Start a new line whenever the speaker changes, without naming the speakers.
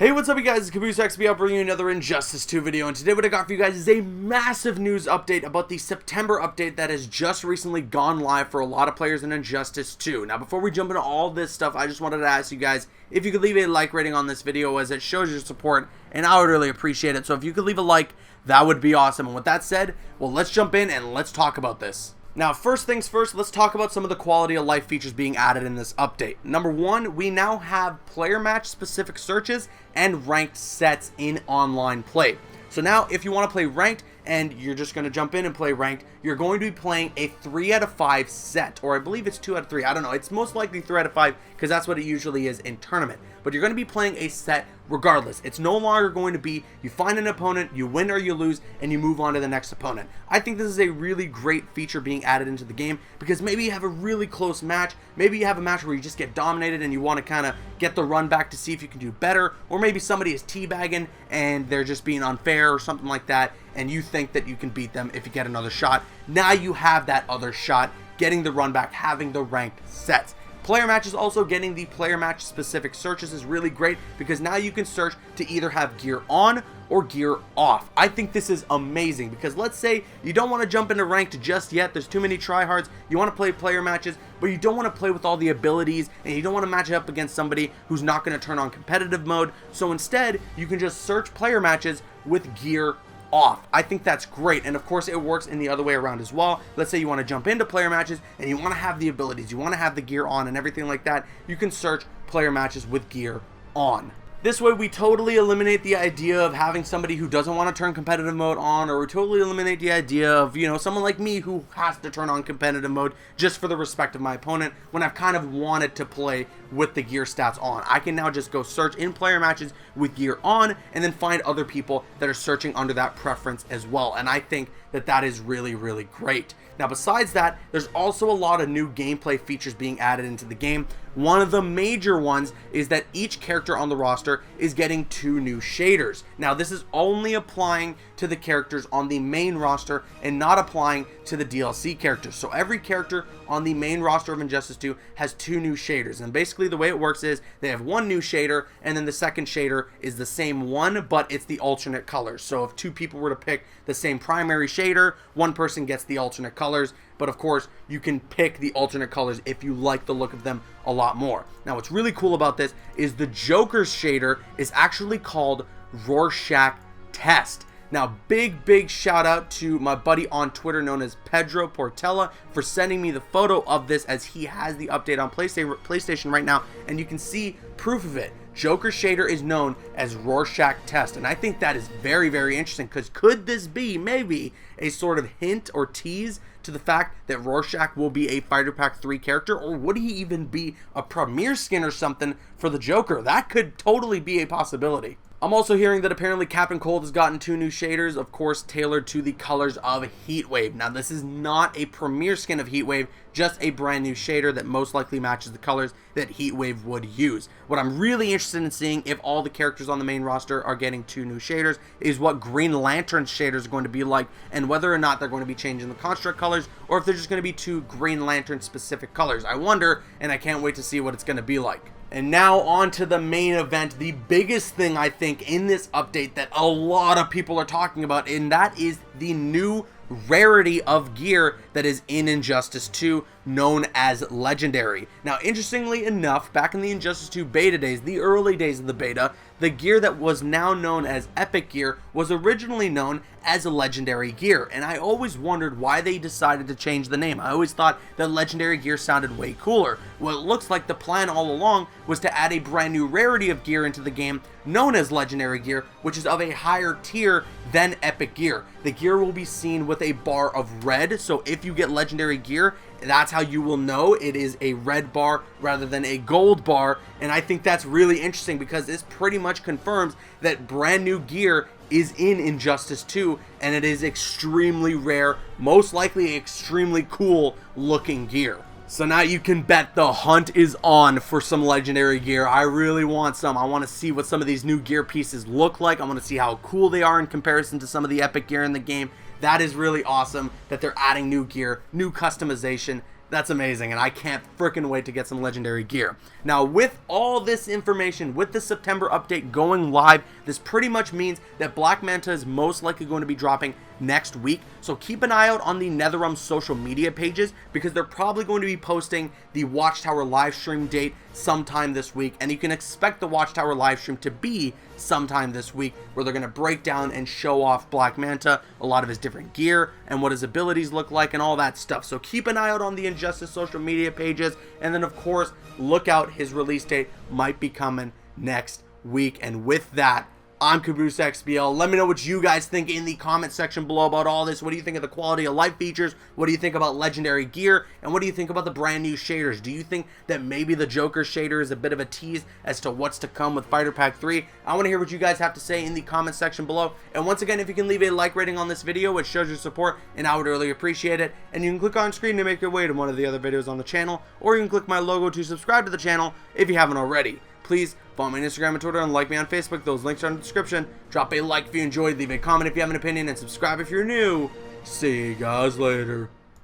Hey, what's up you guys, it's Caboose XB bringing you another Injustice 2 video, and today what I got for you guys is a massive news update about the September update that has just recently gone live for a lot of players in Injustice 2. Now before we jump into all this stuff, I just wanted to ask you guys if you could leave a like rating on this video, as it shows your support and I would really appreciate it. So if you could leave a like, that would be awesome. And with that said, well, let's jump in and let's talk about this. Now, first things first, let's talk about some of the quality of life features being added in this update. Number one, we now have player match specific searches and ranked sets in online play. So now if you want to play ranked and you're just going to jump in and play ranked, you're going to be playing a 3 out of 5 set, or I believe it's 2 out of 3. I don't know. It's most likely 3 out of 5 because that's what it usually is in tournament. But you're going to be playing a set regardless. It's no longer going to be you find an opponent, you win or you lose, and you move on to the next opponent. I think this is a really great feature being added into the game because maybe you have a really close match. Maybe you have a match where you just get dominated and you want to kind of get the run back to see if you can do better. Or maybe somebody is teabagging and they're just being unfair or something like that, and you think that you can beat them if you get another shot. Now you have that other shot, getting the run back, having the ranked sets. Player matches, also getting the player match specific searches is really great because now you can search to either have gear on or gear off. I think this is amazing because let's say you don't want to jump into ranked just yet. There's too many tryhards. You want to play player matches, but you don't want to play with all the abilities, and you don't want to match up against somebody who's not going to turn on competitive mode. So instead, you can just search player matches with gear off. I think that's great, and of course it works in the other way around as well. Let's say you want to jump into player matches and you want to have the abilities, you want to have the gear on and everything like that. You can search player matches with gear on. This way we totally eliminate the idea of having somebody who doesn't want to turn competitive mode on, or we totally eliminate the idea of, you know, someone like me who has to turn on competitive mode just for the respect of my opponent when I've kind of wanted to play with the gear stats on. I can now just go search in player matches with gear on and then find other people that are searching under that preference as well, and I think that that is really, really great. Now besides that, there's also a lot of new gameplay features being added into the game. One of the major ones is that each character on the roster is getting 2 new shaders. Now this is only applying to the characters on the main roster and not applying to the DLC characters. So every character on the main roster of Injustice 2 has 2 new shaders, and basically the way it works is they have 1 new shader and then the second shader is the same one, but it's the alternate colors. So if 2 people were to pick the same primary shader, one person gets the alternate colors, but of course you can pick the alternate colors if you like the look of them a lot more. Now what's really cool about this is the Joker's shader is actually called Rorschach Test. Now big shout out to my buddy on Twitter known as Pedro Portela for sending me the photo of this, as he has the update on PlayStation right now, and you can see proof of it. Joker shader is known as Rorschach Test, and I think that is very, very interesting because could this be maybe a sort of hint or tease to the fact that Rorschach will be a Fighter Pack 3 character, or would he even be a premiere skin or something for the Joker? That could totally be a possibility. I'm also hearing that apparently Captain Cold has gotten 2 new shaders, of course tailored to the colors of Heatwave. Now this is not a premiere skin of Heatwave, just a brand new shader that most likely matches the colors that Heatwave would use. What I'm really interested in seeing, if all the characters on the main roster are getting 2 new shaders, is what Green Lantern's shaders are going to be like, and whether or not they're going to be changing the construct colors, or if they're just going to be 2 Green Lantern specific colors. I wonder, and I can't wait to see what it's going to be like. And now on to the main event, the biggest thing I think in this update that a lot of people are talking about, and that is the new rarity of gear that is in Injustice 2, known as Legendary. Now interestingly enough, back in the Injustice 2 beta days, the early days of the beta, the gear that was now known as Epic Gear was originally known as Legendary Gear, and I always wondered why they decided to change the name. I always thought that Legendary Gear sounded way cooler. Well, it looks like the plan all along was to add a brand new rarity of gear into the game known as Legendary Gear, which is of a higher tier than Epic Gear. The gear will be seen with a bar of red, so if you get Legendary Gear, that's how you will know it is a red bar rather than a gold bar. And I think that's really interesting because this pretty much confirms that brand new gear is in Injustice 2, and it is extremely rare, most likely extremely cool looking gear. So now you can bet the hunt is on for some legendary gear. I really want some. I want to see what some of these new gear pieces look like. I want to see how cool they are in comparison to some of the epic gear in the game. That is really awesome that they're adding new gear, new customization. That's amazing, and I can't freaking wait to get some legendary gear. Now, with all this information, with the September update going live, this pretty much means that Black Manta is most likely going to be dropping next week. So keep an eye out on the NetherRealm social media pages, because they're probably going to be posting the Watchtower livestream date sometime this week, and you can expect the Watchtower livestream to be sometime this week, where they're going to break down and show off Black Manta, a lot of his different gear, and what his abilities look like, and all that stuff. So keep an eye out on the Injustice social media pages, and then of course, look out, his release date might be coming next week. And with that, I'm Caboose XBL. Let me know what you guys think in the comment section below about all this. What do you think of the quality of life features? What do you think about legendary gear? And what do you think about the brand new shaders? Do you think that maybe the Joker shader is a bit of a tease as to what's to come with Fighter Pack 3? I want to hear what you guys have to say in the comment section below. And once again, if you can leave a like rating on this video, which shows your support, and I would really appreciate it. And you can click on screen to make your way to one of the other videos on the channel, or you can click my logo to subscribe to the channel if you haven't already. Please follow me on Instagram and Twitter, and like me on Facebook. Those links are in the description. Drop a like if you enjoyed, leave a comment if you have an opinion, and subscribe if you're new. See you guys later.